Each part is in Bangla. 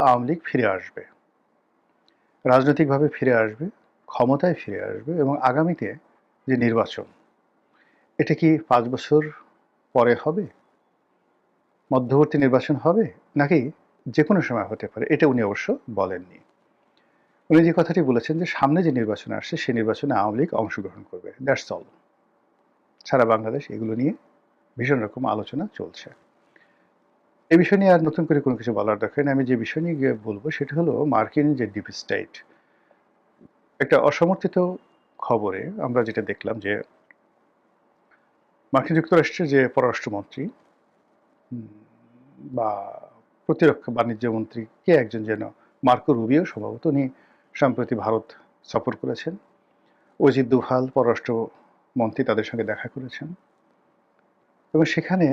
আওয়ামী লীগ ফিরে আসবে, রাজনৈতিকভাবে ফিরে আসবে, ক্ষমতায় ফিরে আসবে এবং আগামীতে যে নির্বাচন, এটা কি ৫ বছর পরে হবে, মধ্যবর্তী নির্বাচন হবে, নাকি যেকোনো সময় হতে পারে, এটা উনি অবশ্য বলেননি। উনি যে কথাটি বলেছেন যে সামনে যে নির্বাচন আসছে সেই নির্বাচনে আওয়ামী লীগ অংশগ্রহণ করবে, দ্যাটস অল। সারা বাংলাদেশ এগুলো নিয়ে ভীষণ রকম আলোচনা চলছে। এই বিষয় নিয়ে আর নতুন করে কোনো কিছু বলার দরকার নেই। আমি যে বিষয় নিয়ে বলবো সেটা হলো মার্কিন যে ডিপ স্টেট, একটা অসমর্থিত খবরে আমরা যেটা দেখলাম যে মার্কিন যুক্তরাষ্ট্রের যে পররাষ্ট্রমন্ত্রী বা প্রতিরক্ষা বাণিজ্য মন্ত্রী কে একজন যেন, মার্কো রুবিও সম্ভবত, উনি সম্প্রতি ভারত সফর করেছেন। অজিত দোভাল পররাষ্ট্রমন্ত্রী তাদের সঙ্গে দেখা করেছেন এবং সেখানে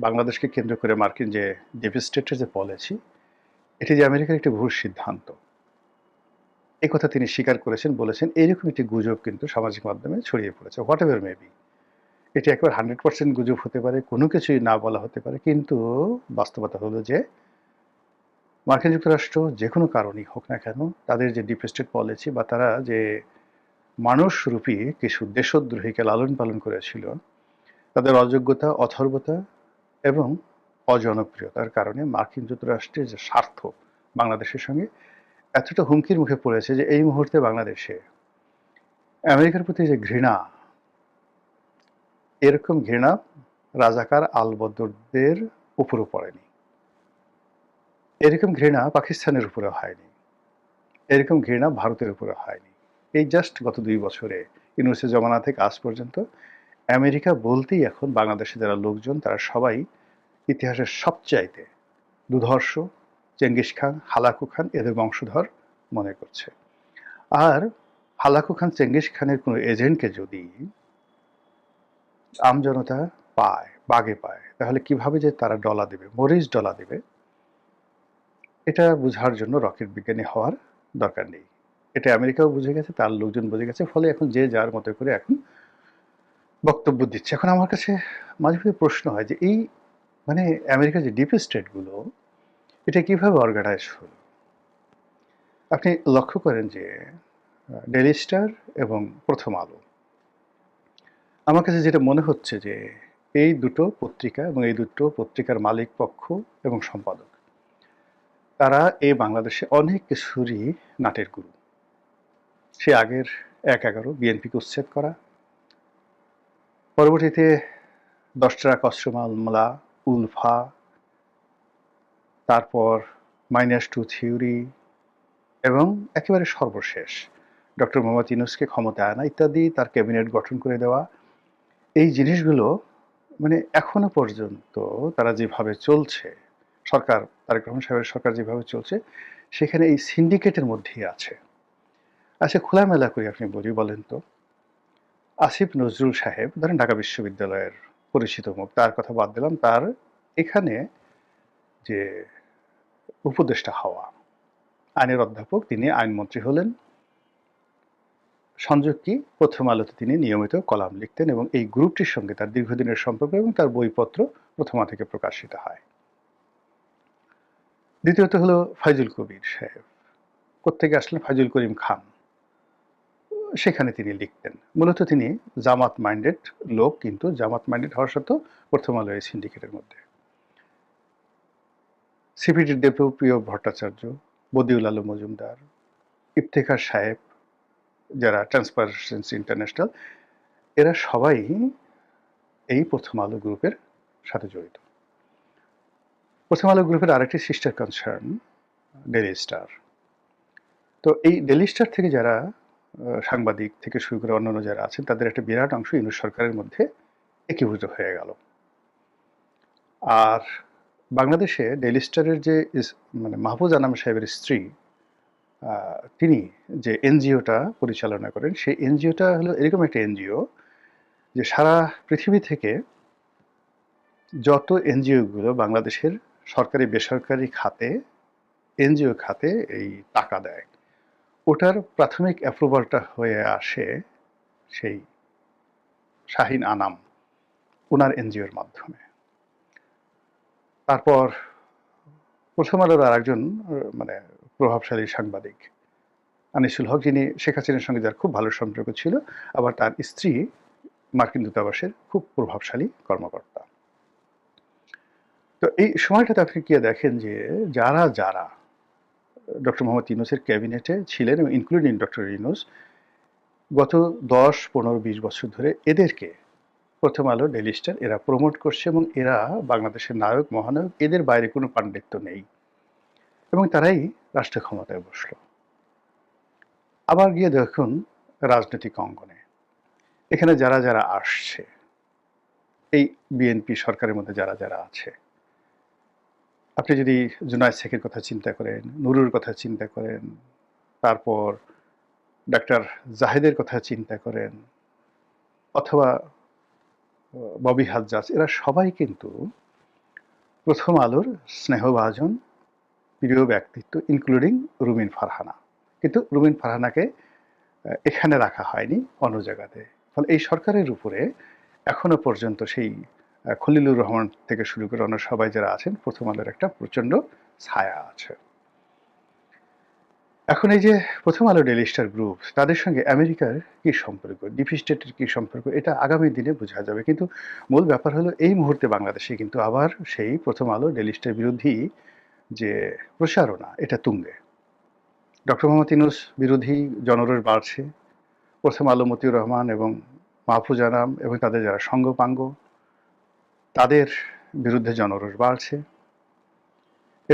বাংলাদেশকে কেন্দ্র করে মার্কিন যে ডিপ স্টেটের যে পলিসি, এটি যে আমেরিকার একটি ভুল সিদ্ধান্ত, এই কথা তিনি স্বীকার করেছেন, বলেছেন এরকম একটি গুজব কিন্তু সামাজিক মাধ্যমে ছড়িয়ে পড়েছে। হোয়াট এভার মেবি, এটি একেবারে 100% গুজব হতে পারে, কোনো কিছুই না বলা হতে পারে, কিন্তু বাস্তবতা হলো যে মার্কিন যুক্তরাষ্ট্র যে কোনো কারণেই হোক না কেন, তাদের যে ডিপ স্টেট পলিসি বা তারা যে মানুষরূপী কিছু দেশদ্রোহীকে লালন পালন করেছিল, তাদের অযোগ্যতা, অথর্বতা এবং অজনপ্রিয়তার কারণে মার্কিন যুক্তরাষ্ট্রের যে স্বার্থ বাংলাদেশের সঙ্গে এতটা হুমকির মুখে পড়েছে যে এই মুহূর্তে বাংলাদেশে আমেরিকার প্রতি যে ঘৃণা, এরকম ঘৃণা রাজাকার আলবদরদের উপরও পড়েনি, এরকম ঘৃণা পাকিস্তানের উপরে হয়নি, এরকম ঘৃণা ভারতের উপরে হয়নি। এই জাস্ট গত 2 বছরে ইউনূসের জমানা থেকে আজ পর্যন্ত আমেরিকা বলতেই এখন বাংলাদেশে যারা লোকজন তারা সবাই ইতিহাসের সবচাইতে দুর্ধর্ষ চেঙ্গিস খান, হালাকু খান এদের বংশধর মনে করছে। আর হালাকু খান, চেঙ্গিস খানের কোনো এজেন্টকে যদি আমজনতা পায়, বাগে পায়, তাহলে কিভাবে যে তারা ডলা দেবে, মরিচ ডলা দেবে, এটা বোঝার জন্য রকেট বিজ্ঞানী হওয়ার দরকার নেই। এটা আমেরিকাও বুঝে গেছে, তার লোকজন বুঝে গেছে, ফলে এখন যে যার মতো করে এখন বক্তব্য দিচ্ছে। এখন আমার কাছে মাঝে মাঝে প্রশ্ন হয় যে এই মানে আমেরিকার যে ডিপ স্টেটগুলো, এটা কিভাবে অর্গানাইজ হলো। আপনি লক্ষ্য করেন যে ডেইলি স্টার এবং প্রথম আলো, আমার কাছে যেটা মনে হচ্ছে যে এই দুটো পত্রিকা এবং এই দুটো পত্রিকার মালিক পক্ষ এবং সম্পাদক, তারা এই বাংলাদেশে অনেক কিছুরই নাটের গুরু। সে আগের ১/১১ বিএনপিকে উচ্ছেদ করা, পরবর্তীতে ১০ টাকা কষ্ট মামলা, উলফা, তারপর -2 থিওরি এবং একেবারে সর্বশেষ ডক্টর মোহাম্মদ ইউনূসকে ক্ষমতায় আনা ইত্যাদি, তার ক্যাবিনেট গঠন করে দেওয়া, এই জিনিসগুলো মানে এখনো পর্যন্ত তারা যেভাবে চলছে, সরকার, তারেক রহমান সাহেবের সরকার যেভাবে চলছে, সেখানে এই সিন্ডিকেটের মধ্যেই আছে। আচ্ছা, খোলামেলা করে আপনি বলেন তো, আসিফ নজরুল সাহেব ধরেন ঢাকা বিশ্ববিদ্যালয়ের পরিচিত মুখ, তার কথা বাদ দিলাম, তার এখানে যে উপদেষ্টা হওয়া, আইনের অধ্যাপক, তিনি আইনমন্ত্রী হলেন। সংযোগ কি, প্রথম আলোতে তিনি নিয়মিত কলাম লিখতেন এবং এই গ্রুপটির সঙ্গে তার দীর্ঘদিনের সম্পর্ক এবং তার বইপত্র প্রথমা থেকে প্রকাশিত হয়। দ্বিতীয়ত হলো ফাইজুল কবির সাহেব, কোত্থেকে আসলেন, ফাইজুল করিম খান, সেখানে তিনি লিখতেন। মূলত তিনি জামাত মাইন্ডেড লোক, কিন্তু জামাত মাইন্ডেড হওয়ার সত্ত্বেও প্রথম আলো এই সিন্ডিকেটের মধ্যে। সিপিডির দেবপ্রিয় ভট্টাচার্য, বদিউল আলম মজুমদার, ইফতেখার সাহেব, যারা ট্রান্সপারেন্সি ইন্টারন্যাশনাল, এরা সবাই এই প্রথম আলো গ্রুপের সাথে জড়িত। প্রথম আলো গ্রুপের আরেকটি সিস্টার কনসার্ন ডেইলি স্টার। তো এই ডেইলি স্টার থেকে যারা সাংবাদিক থেকে শুরু করে অন্যান্য যারা আছেন, তাদের একটা বিরাট অংশ ইউনূস সরকারের মধ্যে একীভূত হয়ে গেল। আর বাংলাদেশে ডেইলি স্টারের যে মানে মাহফুজ আনাম সাহেবের স্ত্রী, তিনি যে এনজিওটা পরিচালনা করেন, সেই এনজিওটা হলো এরকম একটা এনজিও যে সারা পৃথিবী থেকে যত এনজিওগুলো বাংলাদেশের সরকারি বেসরকারি খাতে, এনজিও খাতে এই টাকা দেয়, ওটার প্রাথমিক অ্যাপ্রুভালটা হয়ে আসে সেই শাহিন আনাম, ওনার এনজিওর মাধ্যমে। তারপর প্রথম আলোর আরেকজন মানে প্রভাবশালী সাংবাদিক আনিসুল হক, যিনি শেখ হাসিনার সঙ্গে যার খুব ভালো সম্পর্ক ছিল, আবার তার স্ত্রী মার্কিন দূতাবাসের খুব প্রভাবশালী কর্মকর্তা। তো এই সময়টাতে আপনি গিয়ে দেখেন যে যারা যারা ডক্টর মোহাম্মদ ইউনূসের ক্যাবিনেটে ছিলেন, এবং ইনক্লুডিং ডক্টর ইউনূস, গত 10, 15, 20 বছর ধরে এদেরকে প্রথম আলো, ডেইলি স্টার এরা প্রমোট করছে, এবং এরা বাংলাদেশের নায়ক মহানায়ক, এদের বাইরে কোনো পাণ্ডিত্য নেই, এবং তারাই রাষ্ট্র ক্ষমতায় বসলো। আবার গিয়ে দেখুন রাজনৈতিক অঙ্গনে এখানে যারা যারা আসছে, এই বিএনপি সরকারের মধ্যে যারা যারা আছে, আপনি যদি জুনায়েদ শেখের কথা চিন্তা করেন, নুরুর কথা চিন্তা করেন, তারপর ডাক্তার জাহেদের কথা চিন্তা করেন, অথবা ববি হাজ্জাজ, এরা সবাই কিন্তু প্রথম আলোর স্নেহভাজন প্রিয় ব্যক্তিত্ব, ইনক্লুডিং রুমিন ফারহানা। কিন্তু রুমিন ফারহানাকে এখানে রাখা হয়নি, অন্য জায়গাতে। ফলে এই সরকারের উপরে এখনো পর্যন্ত সেই খলিলুর রহমান থেকে শুরু করে অন্য সবাই যারা আছেন, প্রথম আলোর একটা প্রচণ্ড ছায়া আছে। এখন এই যে প্রথম আলো, ডেইলি স্টার গ্রুপ, তাদের সঙ্গে আমেরিকার কি সম্পর্ক, ডিপ স্টেটের কি সম্পর্ক, এটা আগামী দিনে বোঝা যাবে। কিন্তু মূল ব্যাপার হলো এই মুহূর্তে বাংলাদেশে কিন্তু আবার সেই প্রথম আলো, ডেইলি স্টার বিরোধী যে প্রচারণা, এটা তুঙ্গে। ডক্টর মোহাম্মদ ইউনূস বিরোধী জনরোষ বাড়ছে। প্রথম আলো, মতিউর রহমান এবং মাহফুজ আনাম এবং তাদের যারা সঙ্গপাঙ্গ, তাদের বিরুদ্ধে জনরোষ বাড়ছে।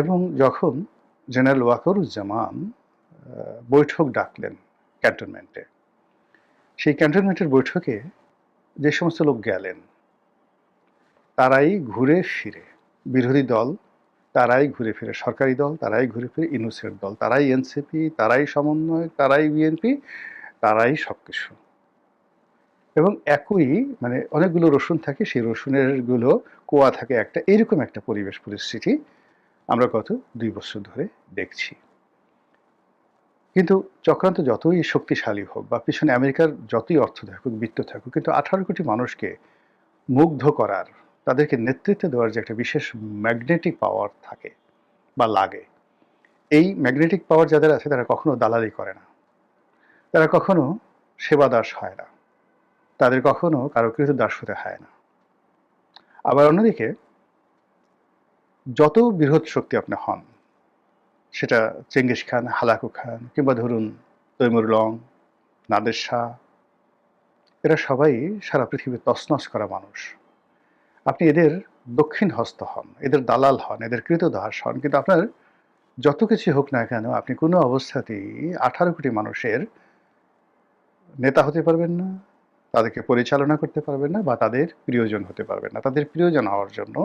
এবং যখন জেনারেল ওয়াকারুজ্জামান বৈঠক ডাকলেন ক্যান্টনমেন্টে, সেই ক্যান্টনমেন্টের বৈঠকে যে সমস্ত লোক গেলেন, তারাই ঘুরে ফিরে বিরোধী দল, তারাই ঘুরে ফিরে সরকারি দল, তারাই ঘুরে ফিরে ইউনূসের দল, তারাই এনসিপি, তারাই সমন্বয়ক, তারাই বিএনপি, তারাই সবকিছু। এবং একই মানে অনেকগুলো রসুন থাকে, সেই রসুনের গুলো কোয়া থাকে একটা, এরকম একটা পরিবেশ পরিস্থিতি আমরা গত 2 বছর ধরে দেখছি। কিন্তু চক্রান্ত যতই শক্তিশালী হোক বা পিছনে আমেরিকার যতই অর্থ থাকুক, বিত্ত থাকুক, কিন্তু 18 কোটি মানুষকে মুগ্ধ করার, তাদেরকে নেতৃত্ব দেওয়ার যে একটা বিশেষ ম্যাগনেটিক পাওয়ার থাকে বা লাগে, এই ম্যাগনেটিক পাওয়ার যাদের আছে তারা কখনো দালালি করে না, তারা কখনো সেবাদাস হয় না, তাদের কখনো কারো কৃতদাস হতে হয় না। আবার অন্যদিকে যত বৃহৎ শক্তি আপনি হন, সেটা চেঙ্গিস খান, হালাকু খান, কিংবা ধরুন তৈমুর লং, নাদের শাহ, এরা সবাই সারা পৃথিবীর তছনছ করা মানুষ। আপনি এদের দক্ষিণ হস্ত হন, এদের দালাল হন, এদের কৃতদাস হন, কিন্তু আপনার যত কিছু হোক না কেন, আপনি কোনো অবস্থাতেই 18 কোটি মানুষের নেতা হতে পারবেন না, তাদেরকে পরিচালনা করতে পারবেন না, বা তাদের প্রিয়জন হতে পারবেন না। তাদের প্রিয়জন হওয়ার জন্য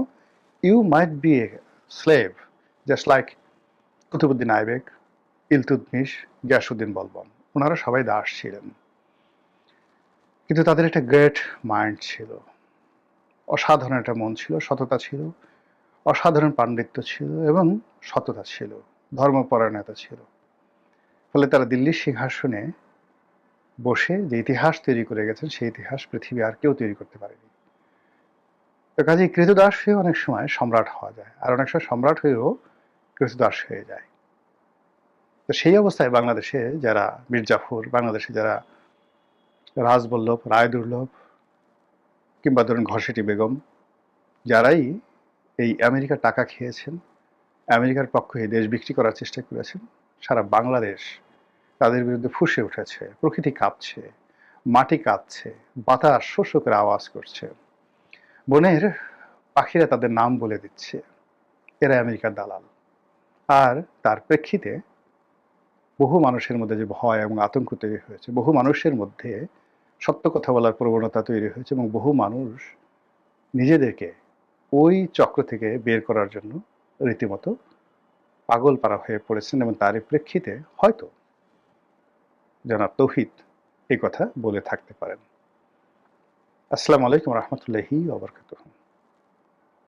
you might be a slave, just like Qutbuddin Aibak, Iltutmish, Ghiyasuddin Balban, ওনারা সবাই দাস ছিলেন। কিন্তু তাদের একটা গ্রেট মাইন্ড ছিল, অসাধারণ একটা মন ছিল, সততা ছিল, অসাধারণ পাণ্ডিত্য ছিল এবং সততা ছিল, ধর্মপরায়ণতা ছিল। ফলে তারা দিল্লির সিংহাসনে বসে যে ইতিহাস তৈরি করে গেছেন, সেই ইতিহাস পৃথিবী আর কেউ তৈরি করতে পারেনি। তো কাজেই কৃতদাস হয়ে অনেক সময় সম্রাট হওয়া যায়, আর অনেক সময় সম্রাট হয়েও কৃতদাস হয়ে যায়। তো সেই অবস্থায় বাংলাদেশে যারা মীর জাফর, বাংলাদেশে যারা রাজবল্লভ, রায়দুর্লভ, কিংবা ধরুন ঘসেটি বেগম, যারাই এই আমেরিকার টাকা খেয়েছেন, আমেরিকার পক্ষে দেশ বিক্রি করার চেষ্টা করেছেন, সারা বাংলাদেশ তাদের বিরুদ্ধে ফুঁসে উঠেছে। প্রকৃতি কাঁপছে, মাটি কাঁপছে, বাতাস শস্য করে আওয়াজ করছে, বনের পাখিরা তাদের নাম বলে দিচ্ছে, এরা আমেরিকার দালাল। আর তার প্রেক্ষিতে বহু মানুষের মধ্যে যে ভয় এবং আতঙ্ক তৈরি হয়েছে, বহু মানুষের মধ্যে সত্য কথা বলার প্রবণতা তৈরি হয়েছে, এবং বহু মানুষ নিজেদেরকে ওই চক্র থেকে বের করার জন্য রীতিমতো পাগল পারা হয়ে পড়েছেন, এবং তারই প্রেক্ষিতে হয়তো জনাব তৌহিদ এই কথা বলে থাকতে পারেন। আসসালামু আলাইকুম রহমতুল্লাহি ওয়া বারাকাতুহু।